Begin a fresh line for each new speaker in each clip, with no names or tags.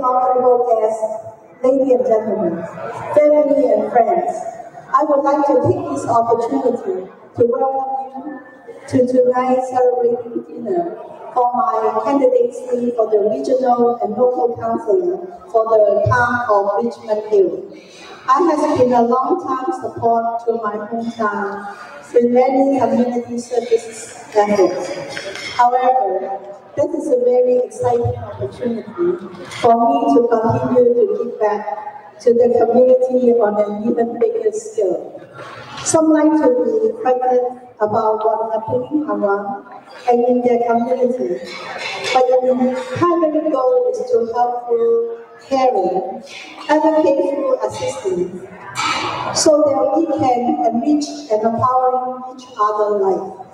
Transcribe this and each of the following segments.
honorable guests, ladies and gentlemen, family and friends, I would like to take this opportunity to welcome you to tonight's celebrating dinner for my candidacy for the regional and local councillor for the town of Richmond Hill. I have been a long-time support to my hometown through many community service efforts. However, that is a very exciting opportunity for me to continue to give back to the community on an even bigger scale. Some like to be frightened about what's happening around and in their community, but the primary goal is to help through caring, advocate through assistance, so that we can enrich and empower each other's life.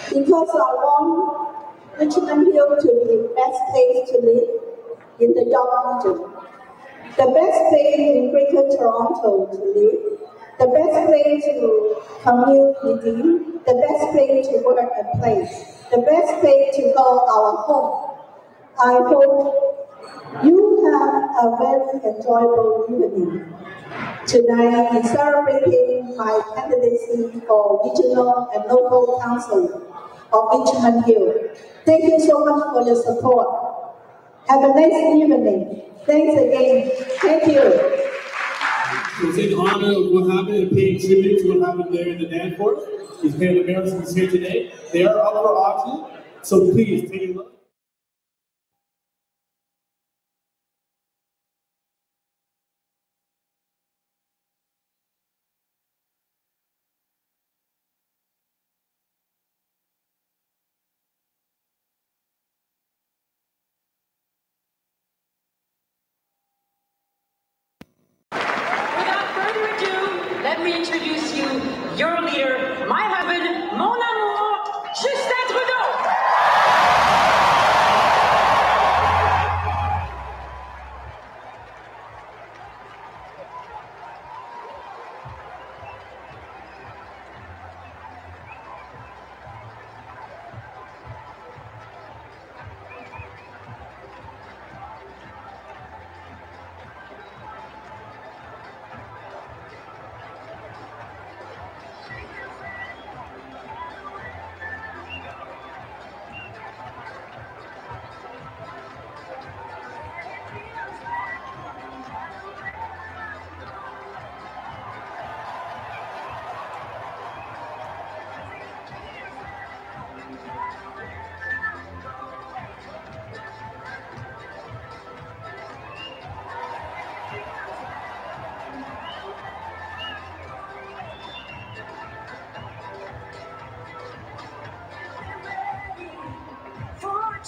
Because I want Richmond Hill to be the best place to live in the York region, the best place in Greater Toronto to live, the best place to commute within, the best place to work and play, the best place to call our home. I hope you have a very enjoyable evening. Tonight is celebrating my candidacy for regional and local council of Richmond Hill. Thank you so much for your support. Have a nice evening. Thanks again. Thank you.
It's in honor of what happened and paying tribute to what happened there in the Danforth. These Native Americans here today. They are up for auction, so please take a look.
Let me introduce you, your leader, my husband, mon amour, Justin Trudeau.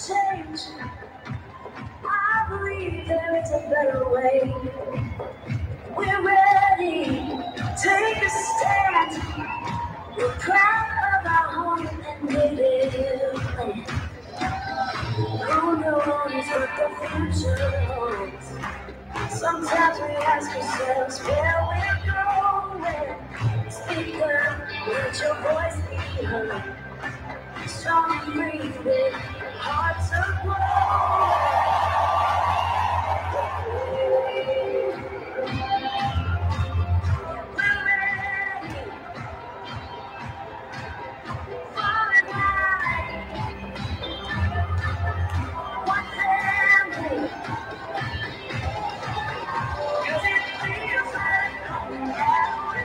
Change. I believe there is a better way. We're ready. Take a stand. We're proud of our home and native land. Who knows what the future holds? Sometimes we ask ourselves where we're going. Speak up, let your voice be heard. Strong and free with hearts of gold. We're ready for a night. One family. 'Cause it feels like home now.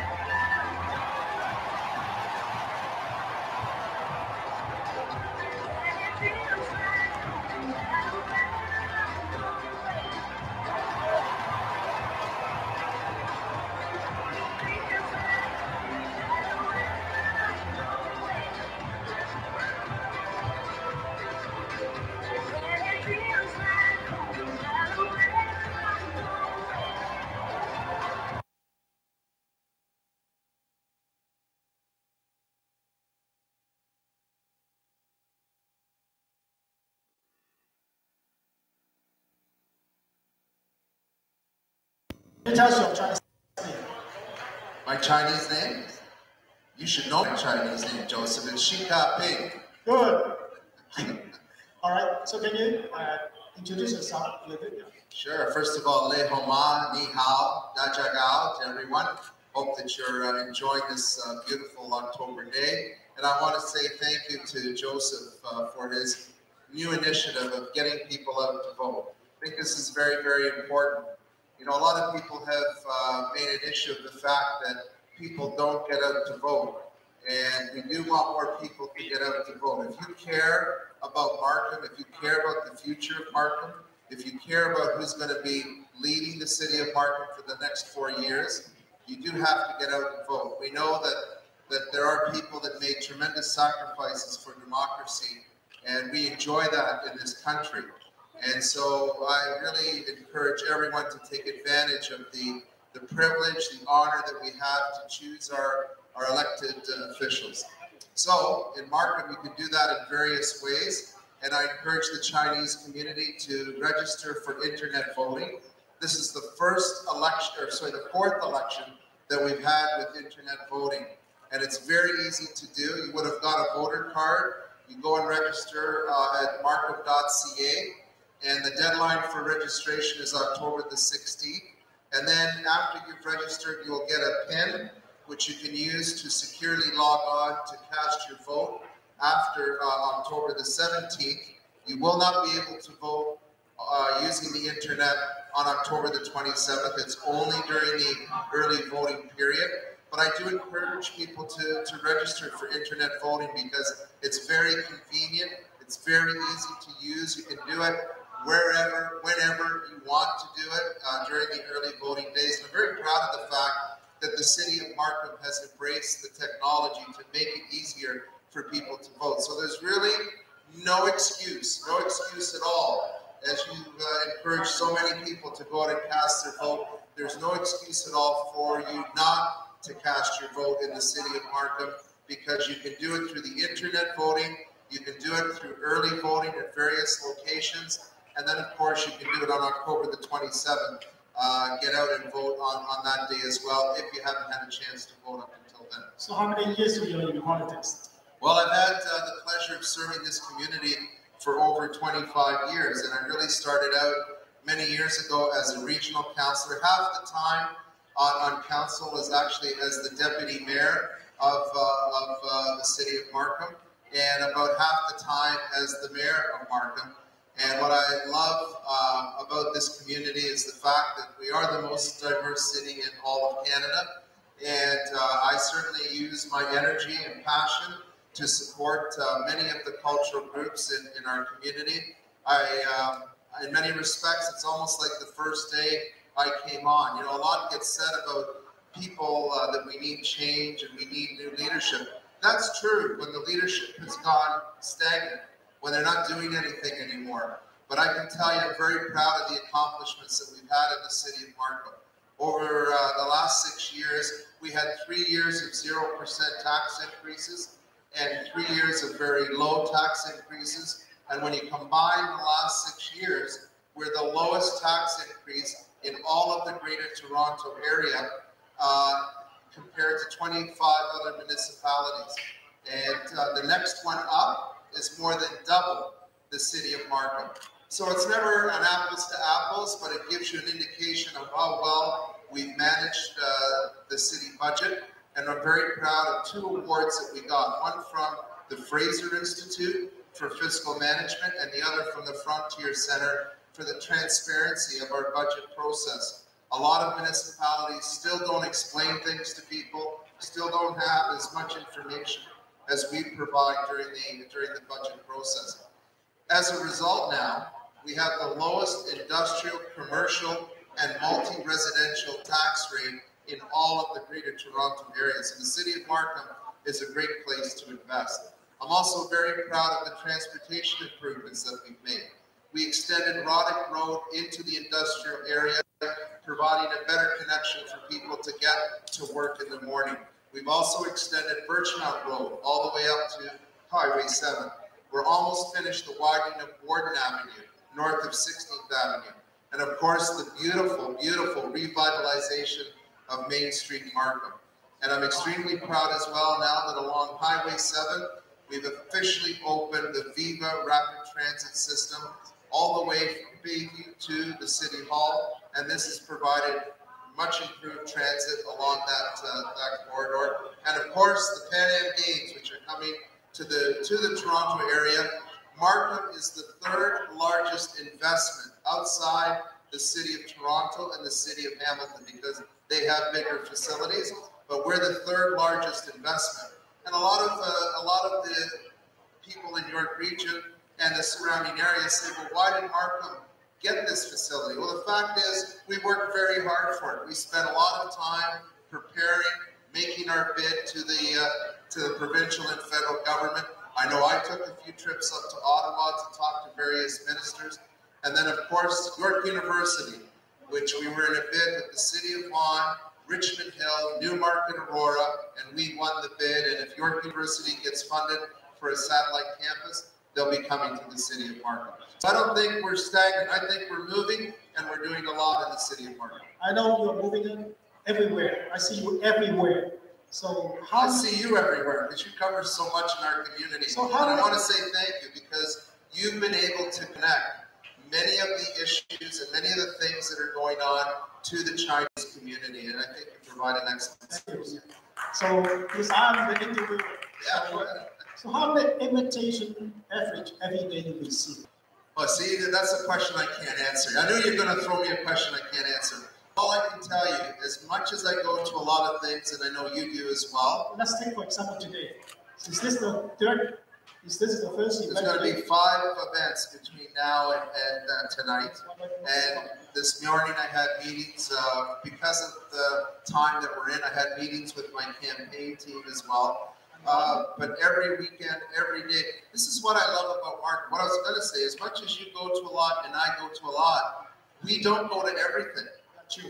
Tell us your Chinese name. My Chinese name? You should know my Chinese name, Joseph. It's Xi Jinping. Good. All right, so can you introduce yourself a little bit?
Sure. First of all, Lei Homa, Ni Hao, Da Jia Gao to everyone. Hope that you're enjoying this beautiful October day. And I want to say thank you to Joseph for his new initiative of getting people out to vote. I think this is very, very important. You know, a lot of people have made an issue of the fact that people don't get out to vote. And we do want more people to get out to vote. If you care about Markham, if you care about the future of Markham, if you care about who's going to be leading the city of Markham for the next 4 years, you do have to get out and vote. We know that there are people that made tremendous sacrifices for democracy, and we enjoy that in this country. And so I really encourage everyone to take advantage of the privilege, the honor that we have to choose our elected officials. So in Markham, you can do that in various ways, and I encourage the Chinese community to register for internet voting. This is the fourth election that we've had with internet voting, and it's very easy to do. You would have got a voter card. You go and register at markham.ca, and the deadline for registration is October the 16th. And then after you've registered, you'll get a PIN, which you can use to securely log on to cast your vote after October the 17th. You will not be able to vote using the internet on October the 27th. It's only during the early voting period. But I do encourage people to register for internet voting because it's very convenient. It's very easy to use. You can do it wherever, whenever you want to do it during the early voting days. And I'm very proud of the fact that the city of Markham has embraced the technology to make it easier for people to vote. So there's really no excuse at all. As you encourage so many people to go out and cast their vote, there's no excuse at all for you not to cast your vote in the city of Markham, because you can do it through the internet voting, you can do it through early voting at various locations, and then of course you can do it on October the 27th. Get out and vote on that day as well if you haven't had a chance to vote up until then.
So how many years are you in politics?
Well, I've had the pleasure of serving this community for over 25 years, and I really started out many years ago as a regional councillor. Half the time on council was actually as the deputy mayor of the city of Markham, and about half the time as the mayor of Markham. And what I love about this community is the fact that we are the most diverse city in all of Canada. And I certainly use my energy and passion to support many of the cultural groups in our community. In many respects, it's almost like the first day I came on. You know, a lot gets said about people that we need change and we need new leadership. That's true when the leadership has gone stagnant, when they're not doing anything anymore. But I can tell you I'm very proud of the accomplishments that we've had in the city of Markham. Over the last 6 years, we had 3 years of 0% tax increases and 3 years of very low tax increases. And when you combine the last 6 years, we're the lowest tax increase in all of the Greater Toronto area compared to 25 other municipalities. And the next one up is more than double the city of Markham. So it's never an apples to apples, but it gives you an indication of how well we've managed the city budget. And I'm very proud of 2 awards that we got, one from the Fraser Institute for Fiscal Management and the other from the Frontier Center for the transparency of our budget process. A lot of municipalities still don't explain things to people, still don't have as much information as we provide during the budget process. As a result now, we have the lowest industrial, commercial, and multi-residential tax rate in all of the Greater Toronto areas. And the city of Markham is a great place to invest. I'm also very proud of the transportation improvements that we've made. We extended Roddick Road into the industrial area, providing a better connection for people to get to work in the morning. We've also extended Birchmount Road all the way up to Highway 7. We're almost finished the widening of Warden Avenue, north of 16th Avenue. And of course, the beautiful, beautiful revitalization of Main Street Markham. And I'm extremely proud as well now that along Highway 7, we've officially opened the Viva Rapid Transit System all the way from Bayview to the City Hall, and this has provided much improved transit along that corridor. And of course, the Pan Am Games, which are coming to the Toronto area. Markham is the third largest investment outside the city of Toronto and the city of Hamilton because they have bigger facilities, but we're the third largest investment. And a lot of the people in York Region and the surrounding areas say, well, why did Markham get this facility? Well, the fact is we worked very hard for it. We spent a lot of time preparing, making our bid to the provincial and federal government. I know I took a few trips up to Ottawa to talk to various ministers. And then, of course, York University, which we were in a bid with the City of Vaughan, Richmond Hill, Newmarket, Aurora, and we won the bid. And if York University gets funded for a satellite campus, they'll be coming to the City of Markham. So I don't think we're stagnant. I think we're moving, and we're doing a lot in the City of Markham.
I know you're moving everywhere. I see you everywhere. So
I see you everywhere because you cover so much in our community. So and I want to say thank you because you've been able to connect many of the issues and many of the things that are going on to the Chinese community, and I think you provide an excellent service.
So, because I'm the interviewer.
Yeah, go ahead.
So how many invitation average every day you receive?
Well, see, that's a question I can't answer. I knew you were going to throw me a question I can't answer. All I can tell you, as much as I go to a lot of things, and I know you do as well.
Let's take, for example, today. Is this the third? Is this the first event?
There's going to be 5 events between now and tonight. And this morning I had meetings, because of the time that we're in, I had meetings with my campaign team as well. But every weekend, every day, this is what I love about Mark. What I was going to say, as much as you go to a lot and I go to a lot, we don't go to everything.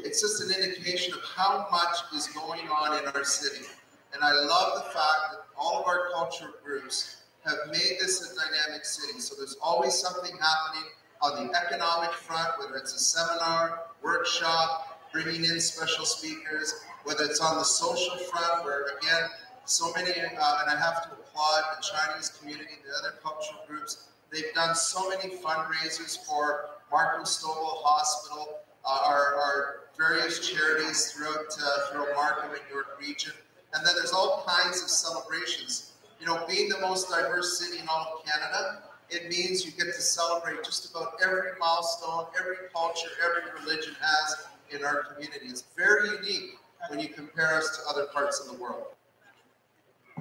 It's just an indication of how much is going on in our city. And I love the fact that all of our cultural groups have made this a dynamic city. So there's always something happening on the economic front, whether it's a seminar, workshop, bringing in special speakers, whether it's on the social front, where again, so many, and I have to applaud the Chinese community, the other cultural groups. They've done so many fundraisers for Markham Stouffville Hospital, our various charities throughout Markham and York Region. And then there's all kinds of celebrations. You know, being the most diverse city in all of Canada, it means you get to celebrate just about every milestone, every culture, every religion has in our community. It's very unique when you compare us to other parts of the world.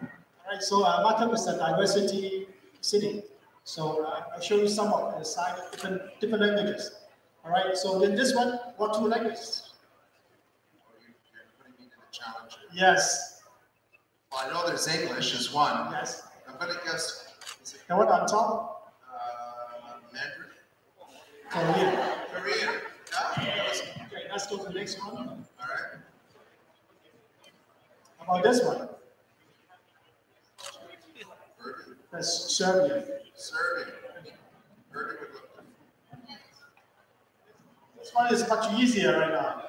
All right, so Markham is a diversity city. So I'll show you some of the side different languages. All right, so in this one, what 2 languages?
You're putting me in a challenge here.
Yes.
Well, I know there's English is one.
Yes.
I'm going to guess.
The one on top?
Mandarin?
Korean.
Korean. Yeah.
Okay, let's go to the next one.
All right.
How about this one?
Urdu.
That's Serbian.
Serbian. Urdu would look.
This one is much easier right now.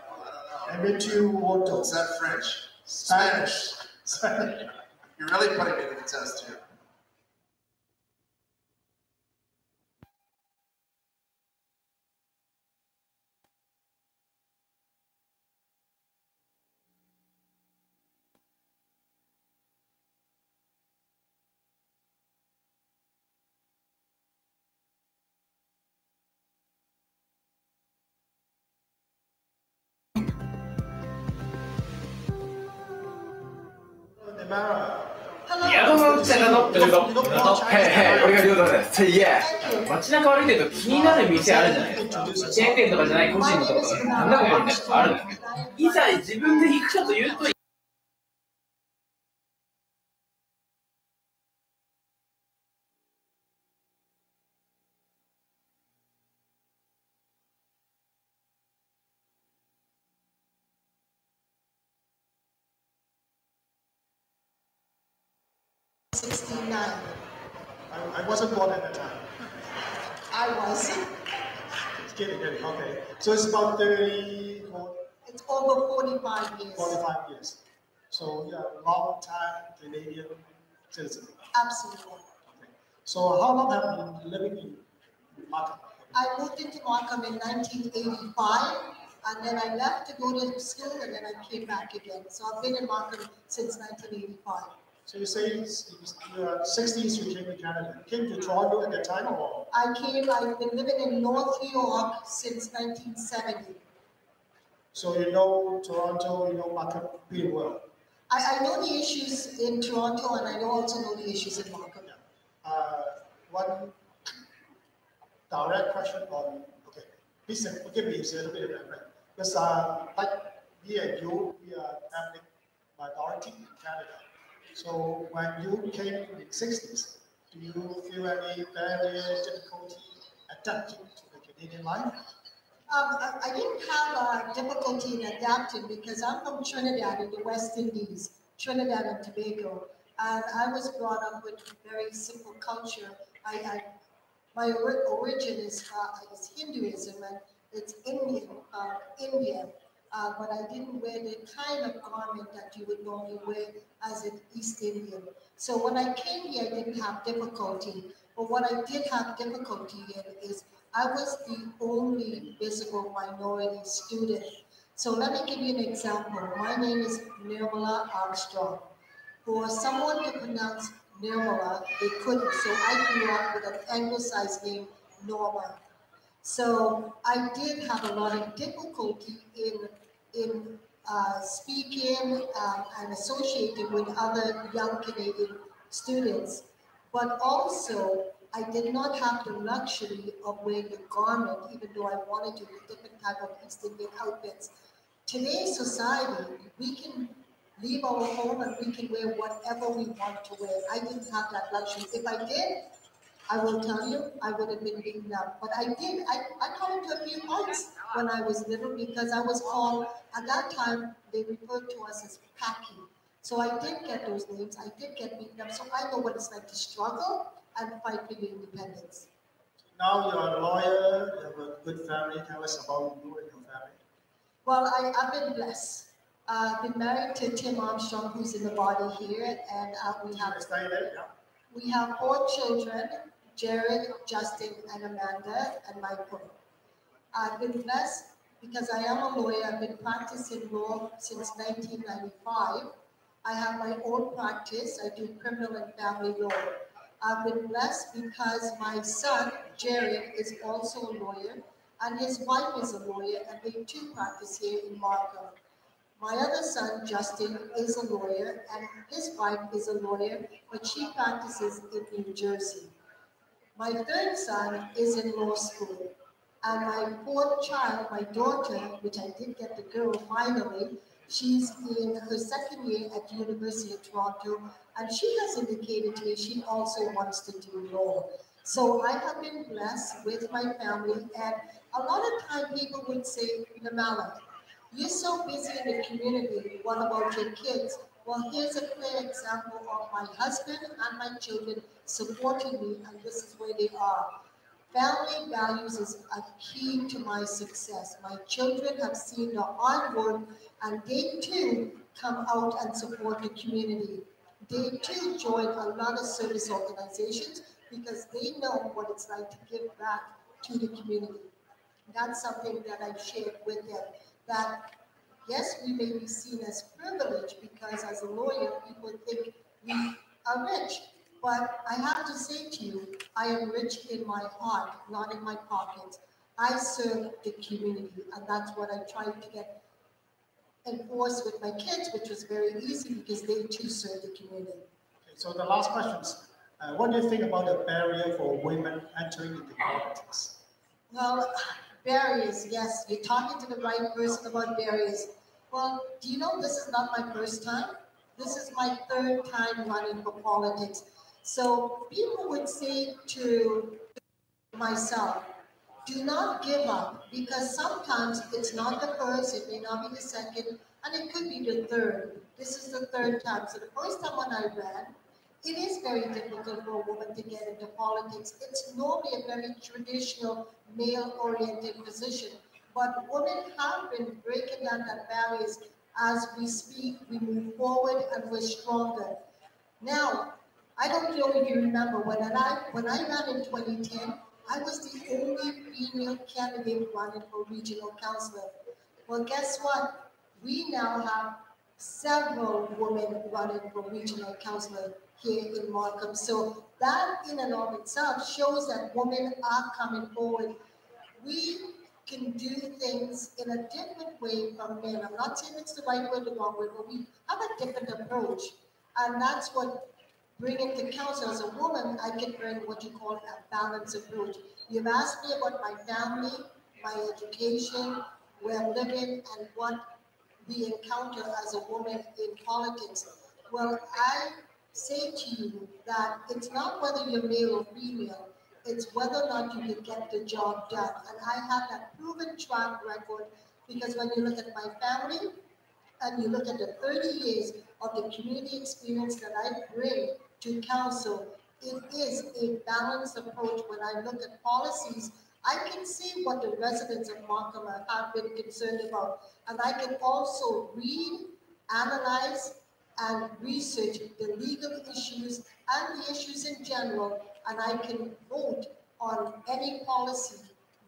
I don't know.
Castyourvote.
Is that French?
Spanish. Spanish.
You're really putting me to the test here.
いや、どうも、ちゃんと、はいはい、俺が両方です。いや、街中歩いてると気になる店あるじゃないですか。チェーン店とかじゃない個人のところとか、なんだこれみたいなとこあるんですけど、いざ自分で行くかというと、
I wasn't born at that time.
I was.
It's getting. Okay. So it's about 30,
It's over 45 years.
45 years. So yeah, long time Canadian citizen.
Absolutely.
So how long have you been living in Markham?
I moved into Markham in 1985, and then I left to go to school, and then I came back again. So I've been in Markham since 1985.
So you say in the 60s you came to Canada. You came to Toronto at that time, or?
I've been living in North York since 1970.
So you know Toronto, you know Markham pretty well.
I know the issues in Toronto, and I also know the issues in Markham.
One direct question on, okay, please forgive me, it's a little bit irreverent. Because like me and you, we are ethnic minority in Canada. So when you came in the 60s, do you feel any barrier, difficulty adapting to the Canadian life?
I didn't have difficulty in adapting because I'm from Trinidad in the West Indies, Trinidad and Tobago, and I was brought up with very simple culture. My origin is Hinduism, and it's Indian, but I didn't wear the kind of garment that you would normally wear as an East Indian. So when I came here, I didn't have difficulty. But what I did have difficulty in is I was the only visible minority student. So let me give you an example. My name is Nirmala Armstrong. For someone to pronounce Nirmala, they couldn't. So I grew up with an anglicized name, Norma. So I did have a lot of difficulty in speaking and associating with other young Canadian students. But also, I did not have the luxury of wearing a garment, even though I wanted to with different type of East Indian outfits. Today's society, we can leave our home and we can wear whatever we want to wear. I didn't have that luxury. If I did, I will tell you, I would have been beaten up. But I did. I got into a few fights when I was little because I was called, at that time, they referred to us as Paki. So I did get those names. I did get beaten up. So I know what it's like to struggle and fight for your independence.
Now you're a lawyer, you have a good family. Tell us about you and your family.
Well, I've been blessed. I've been married to Tim Armstrong, who's in the body here, and we have 4 children, Jared, Justin, and Amanda, and Michael. I've been blessed because I am a lawyer. I've been practicing law since 1995. I have my own practice. I do criminal and family law. I've been blessed because my son, Jared, is also a lawyer, and his wife is a lawyer, and they too practice here in Markham. My other son, Justin, is a lawyer, and his wife is a lawyer, but she practices in New Jersey. My third son is in law school, and my 4th child, my daughter, which I did get the girl finally, she's in her 2nd year at the University of Toronto, and she has indicated to me she also wants to do law. So I have been blessed with my family, and a lot of time people would say, Namala, you're so busy in the community, what about your kids? Well, here's a clear example of my husband and my children supporting me, and this is where they are. Family values is a key to my success. My children have seen the hard work, and they too come out and support the community. They too join a lot of service organizations because they know what it's like to give back to the community. That's something that I've shared with them. That yes, we may be seen as privileged because as a lawyer, people think we are rich. But I have to say to you, I am rich in my heart, not in my pockets. I serve the community, and that's what I tried to get enforced with my kids, which was very easy because they too serve the community.
Okay, so the last questions. What do you think about the barrier for women entering into politics?
Well, barriers, yes, you're talking to the right person about barriers. Well, do you know this is not my first time? This is my 3rd time running for politics. So people would say to myself, do not give up, because sometimes it's not the first, it may not be the second, and it could be the 3rd. This is the 3rd time. So the first time when I ran, it is very difficult for a woman to get into politics. It's normally a very traditional, male-oriented position. But women have been breaking down that barriers. As we speak, we move forward and we're stronger. Now, I don't know if you remember, when I ran in 2010, I was the only female candidate running for regional councillor. Well, guess what? We now have several women running for regional councillor here in Markham. So that in and of itself shows that women are coming forward. We can do things in a different way from men. I'm not saying it's the right way or the wrong way, but we have a different approach. And that's what bringing to council as a woman, I can bring what you call a balanced approach. You've asked me about my family, my education, where I'm living, and what we encounter as a woman in politics. Well, I say to you that it's not whether you're male or female, it's whether or not you can get the job done. And I have that proven track record, because when you look at my family and you look at the 30 years of the community experience that I bring to council, it is a balanced approach. When I look at policies, I can see what the residents of Markham have been concerned about. And I can also read, analyze, and research the legal issues and the issues in general, and I can vote on any policy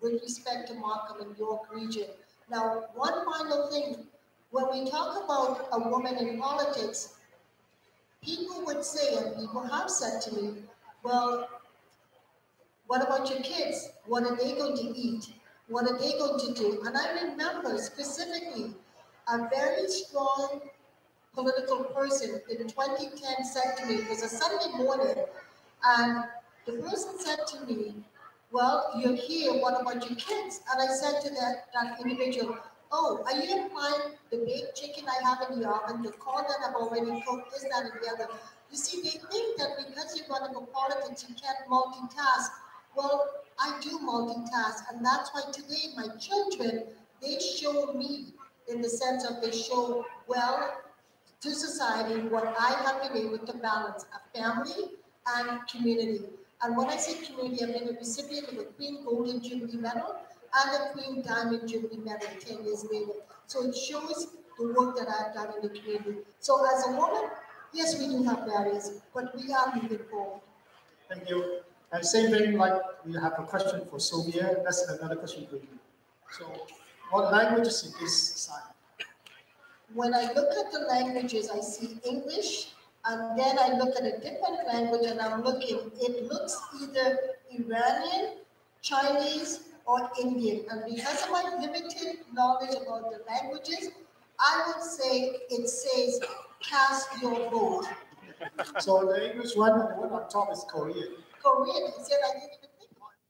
with respect to Markham and York region. Now, one final thing, when we talk about a woman in politics, people would say, and people have said to me, well, what about your kids? What are they going to eat? What are they going to do? And I remember specifically a very strong political person in 2010 said to me, it was a Sunday morning, and the person said to me, well, you're here, what about your kids? And I said to that individual, oh, are you implying the baked chicken I have in the oven, the corn that I've already cooked, this, that, and the other? You see, they think that because you're running for politics, you can't multitask. Well, I do multitask, and that's why today my children, they show me in the sense of they show well to society what I have been able to balance, a family and community. And when I say community, I've been a recipient of a Queen Golden Jubilee Medal and a Queen Diamond Jubilee Medal 10 years later. So it shows the work that I've done in the community. So as a woman, yes, we do have barriers, but we are moving forward.
Thank you. And same thing, like we have a question for Sylvia. That's another question for you. So, what languages is sign?
When I look at the languages, I see English, and then I look at a different language, and I'm looking. It looks either Iranian, Chinese, or Indian. And because of my limited knowledge about the languages, I would say it says cast your vote.
So the English one, and the one on top is Korean.
Korean, he said I didn't even think about it.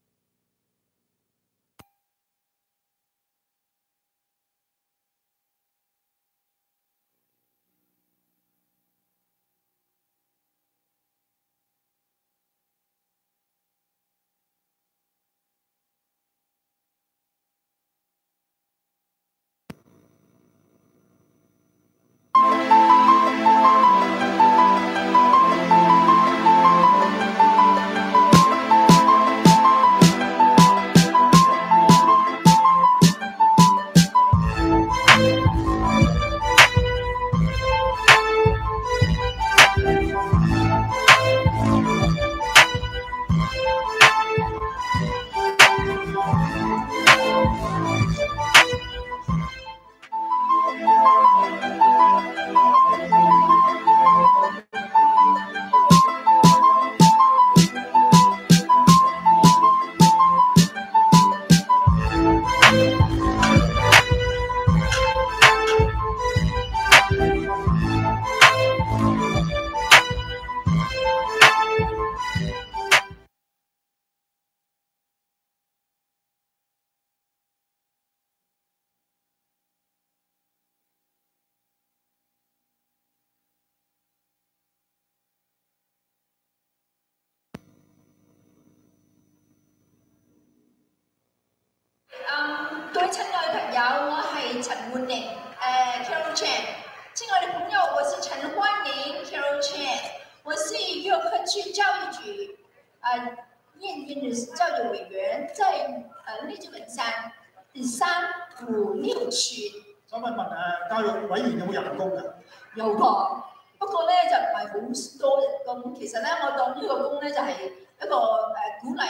Tôi親愛朋友，我係陳煥寧，Carol Chan。親愛的朋友，我是陳歡寧 Carol Chan， 我是约克区教育局验孕的教育委員，在荔枝文山第356區。
想問教育委員有冇人工㗎？
有㗎。不過咧就唔係好多人工。其實咧，我當呢個工咧就係一個鼓勵。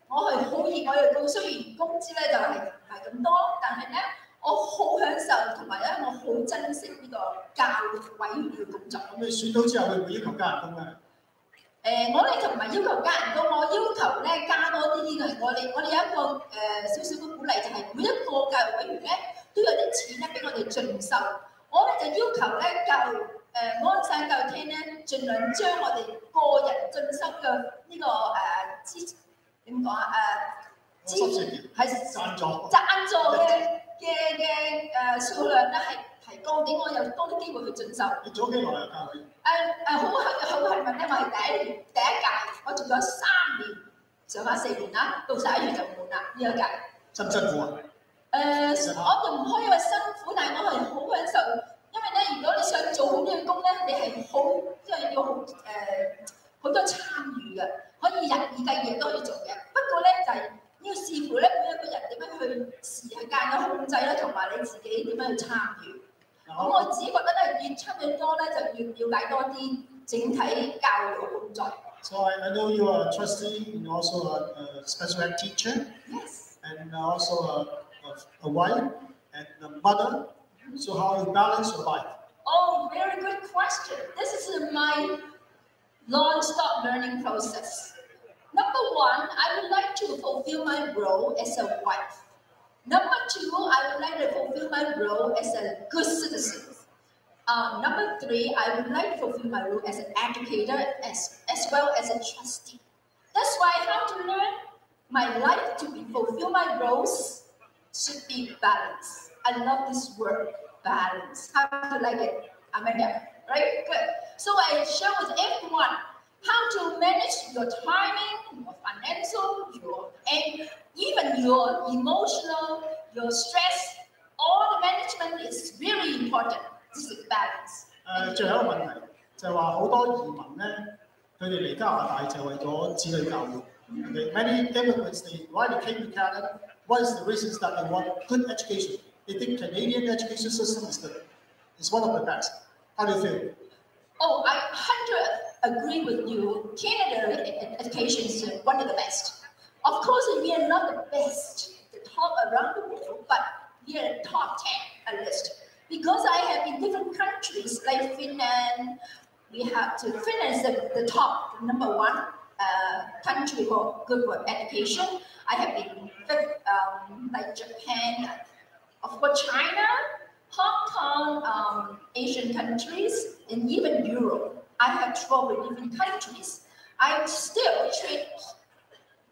我係好熱愛嘅工，雖然工資咧就係唔係咁多，但係咧我好享受，同埋咧我好珍惜呢個教育委員嘅工作。
咁你選到之後會唔會要求加人工啊？
我咧就唔係要求加人工，我要求咧加多啲嘅。我哋有一個少少嘅鼓勵，就係每一個教育委員咧都有啲錢咧俾我哋進修。我咧就要求咧安省教育廳咧，盡量將我哋個人進修嘅呢個點講啊？係贊助嘅數量咧係提高，俾我有多啲機會去進修。
你做幾耐啊？教會？
好幸運咧，我係第一屆，我做咗3年，上翻4年啦，到11月就滿啦呢一屆。
辛唔辛苦啊？
我就唔可以話辛苦，但係我係好享受，因為咧，如果你想做好呢個工咧，你係好即係要好多參與嘅，可以日以繼夜都可以做嘅。不過咧就係要視乎咧每一個人點樣去時間嘅控制咧，同埋你自己點樣去參與。咁我自己覺得咧，越參與多咧，就越了解多啲整體教育嘅工作。
So I know you are a trustee and also a special ed teacher.
Yes.
And also a wife and a mother. So how you balance your life?
Oh, very good question. This is my non-stop learning process. Number one, I would like to fulfill my role as a wife. Number two, I would like to fulfill my role as a good citizen. Number three, I would like to fulfill my role as an educator as well as a trustee. That's why how to learn my life to fulfill my roles should be balanced. I love this word, balance. How do you like it, Amanda? Right? Good. So I share with everyone how to manage your timing, your financial, and even your emotional, your stress. All the management is very important. This is balance.
最後一個問題就係話好多移民咧，佢哋嚟加拿大就係為咗子女教育。Okay, many immigrants, why they came to Canada, what is the reasons that they want good education? They think Canadian education system is one of the best. How do you feel?
Oh, I 100% agree with you. Canada education is one of the best. Of course, we are not the best, the top around the world, but we are top 10 at least. Because I have in different countries like Finland, Finland is the top, number one country for good education. I have been like Japan, of course China, Hong Kong, Asian countries, and even Europe. I have traveled in different countries. I still treat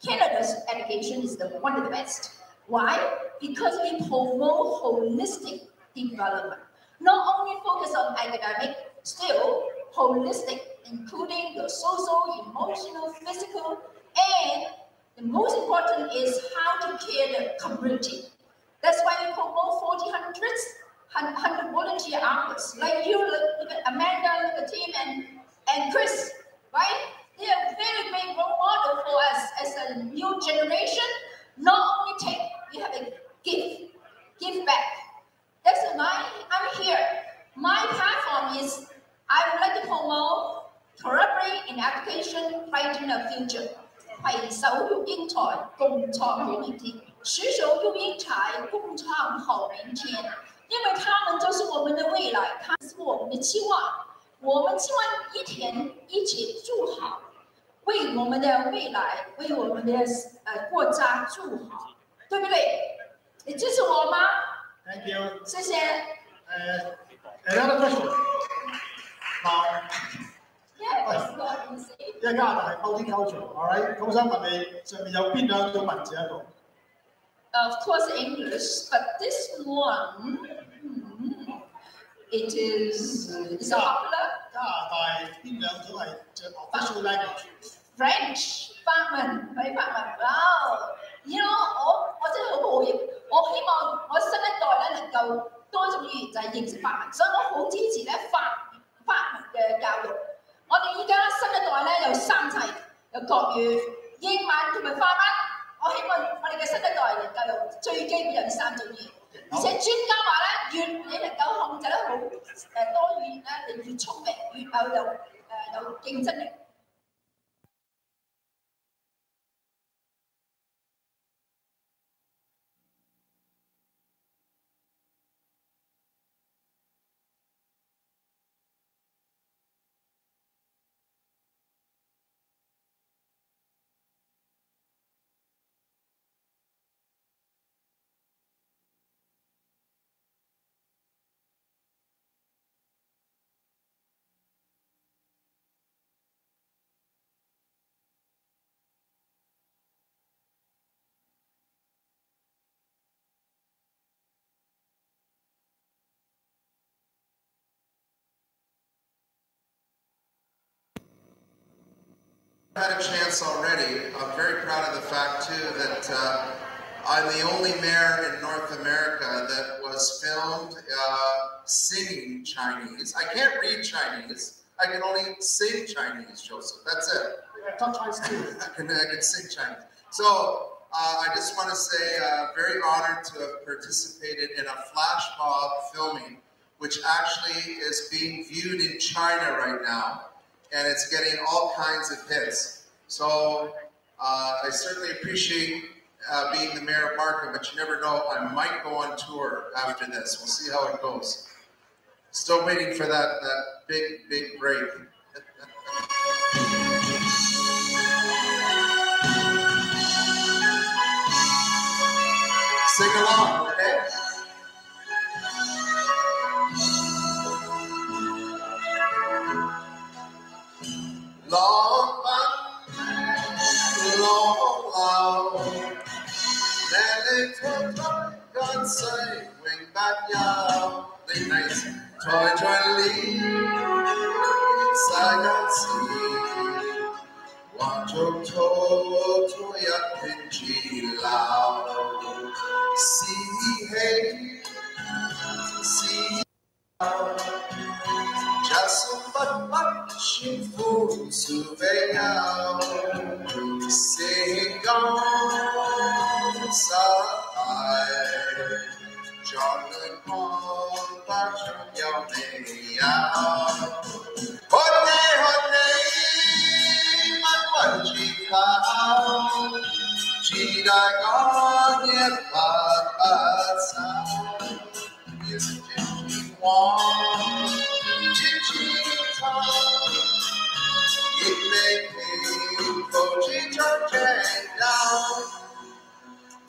Canada's education is one of the best. Why? Because we promote holistic development. Not only focus on academic, still holistic, including the social, emotional, physical, and the most important is how to care the community. That's why we promote 100 volunteer hours. Like you, look at Amanda, look at Tim, and Chris, right? They are very great role model for us as a new generation. Not only take, we have a give back. That's why I'm here. My platform is I would like to promote, collaborate in education, fighting the future. 攜手育英才，共創好明天；携手育英才，共創好明天。因為他們就是我們的未來，他們是我們的期望。我們希望一天一起做好，為我們的未來，為我們的國家做好，對不對？你支持我嗎？
Thank you.
謝謝。
Another question.
Yeah,
因為加拿大係 multicultural，all right？ 咁我想問你，上面有邊兩種文字喺度
？Of course, English, but this one, it's popular.
加拿大邊兩種係 official language？
French, 法文，係法文。Wow, you know， 我真係好抱歉，我希望我新一代咧能夠多種語言就係認識法文，所以我好支持咧法文嘅教育。我哋依家新一代咧有3齊，有國語、英文同埋法文。我希望我哋嘅新一代能夠有最基本有3種語言。而且專家話咧，越你能夠控制得好多語言咧，你越聰明，越有競爭力。
Had a chance already. I'm very proud of the fact too that I'm the only mayor in North America that was filmed singing Chinese. I can't read Chinese. I can only sing Chinese, Joseph. That's it.
I talk Chinese too.
I can sing Chinese. So I just want to say very honored to have participated in a flash mob filming, which actually is being viewed in China right now. And it's getting all kinds of hits. So I certainly appreciate being the mayor of Markham, but you never know, I might go on tour after this. We'll see how it goes. Still waiting for that big break. Sing along, okay? Long, let it God say, wing back yow. They nice, toy, leave, Saigon Sea. Want to ya pinchi lao. See, hey, see. Just but she fools who they are. Sing on side. John and Paul, Patrick, your name. Honey, my she found. She died on your papa. Yes, she won. It may be for Chicho down.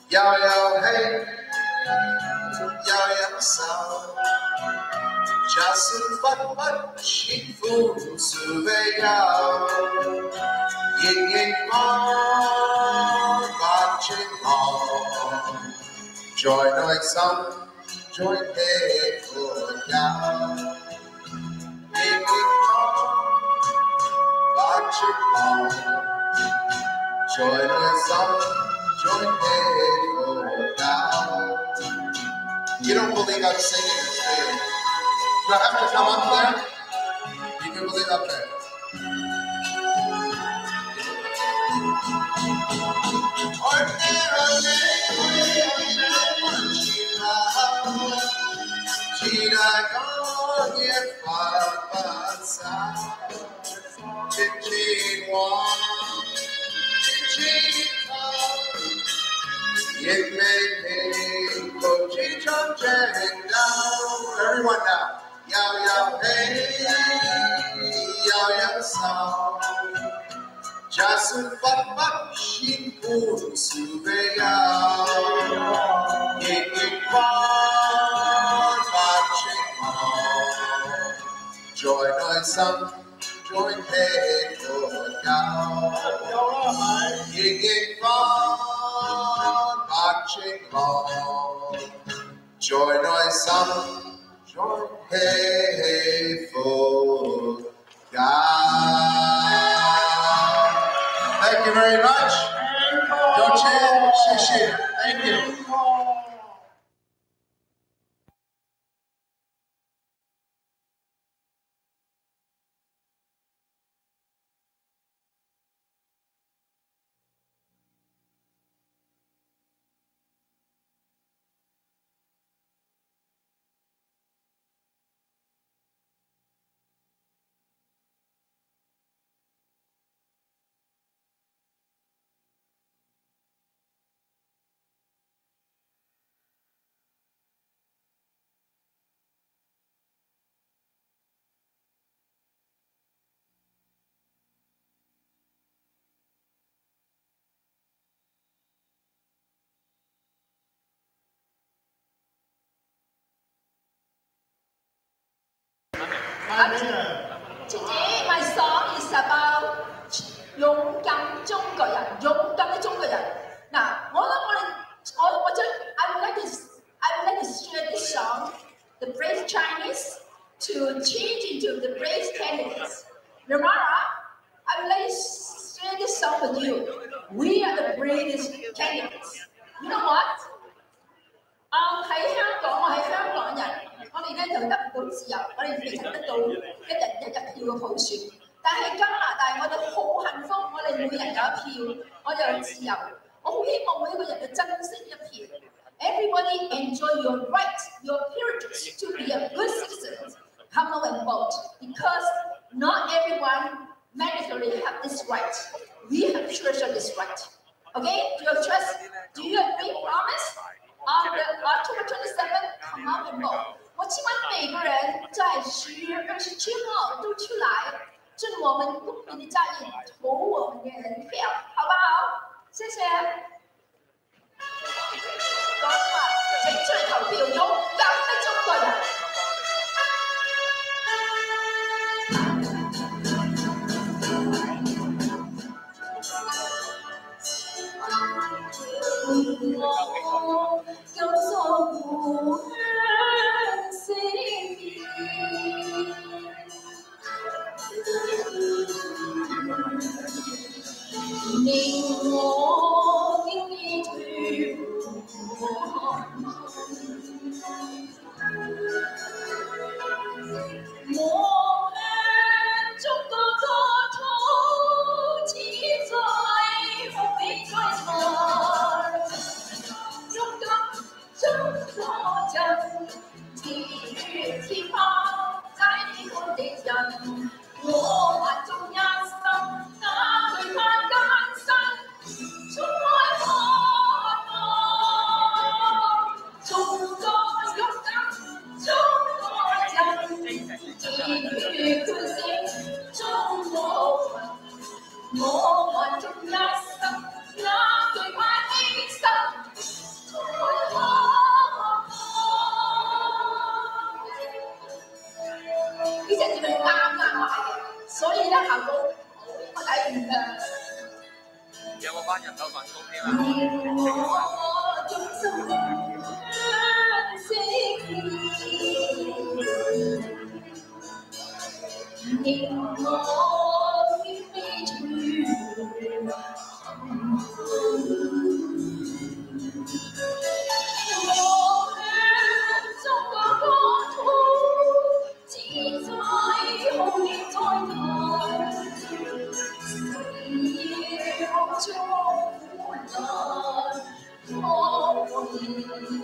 Yao yao hey, yao yao sao. Just but she fools survey yao. Ying on, watching on. Joy no some, joy hey for yao. Ying on. Watching on, join us on, join me now. You don't believe I'm singing this, do you? Do I have to come up there? You can believe up there. It may be everyone now. Yao yao hey, yao yao sao. Jasun pat shin kun su be yao. Ying kwan pat ching on. Joy noi sam, joy hey for yao. Ying kwan pat ching on. Joy noi sam, joy hey for God. Thank you very much. Don't you? Thank you.
Today my song is about 勇敢中國人，勇敢嘅中國人。嗱，I would like to share this song, the brave Chinese, to change into the brave candidates. Ramara, I would like to share this song with you. We are the bravest candidates. You know what? 喺香港，我係香港人，我哋咧就得唔到自由，我哋未曾得到一人票嘅普選。但係加拿大，我哋好幸福，我哋每人有一票，我哋有自由。我好希望每一個人去珍惜一票。Everybody enjoy your right, your privilege to be a good citizen. Come on and vote, because not everyone mandatorily have this right. We have to treasure this right. Okay? Do you agree? Promise? On October 27th, come out and vote. 我希望每个人在10月27号都出来，尽我们公民的责任，投我们的人票，好不好？谢谢。講話，請出嚟投票，勇敢的中國人。我感受故鄉聲音，令我經已斷我向中國國土只在空氣在台，勇敢中國人，自願獻拋在你們的人，我還中一生，那最怕艱辛，衝開渴望，中國勇敢，中國人，自願歡聲，中國魂，我還中一生，那最怕犧牲，衝開渴望。呢隻點係啱埋嘅，所以咧效果我睇唔㗎。
有冇班人手份高啲
我中心令我飛轉，我向中國國土只在浩烈在台，誰要中國難可憐。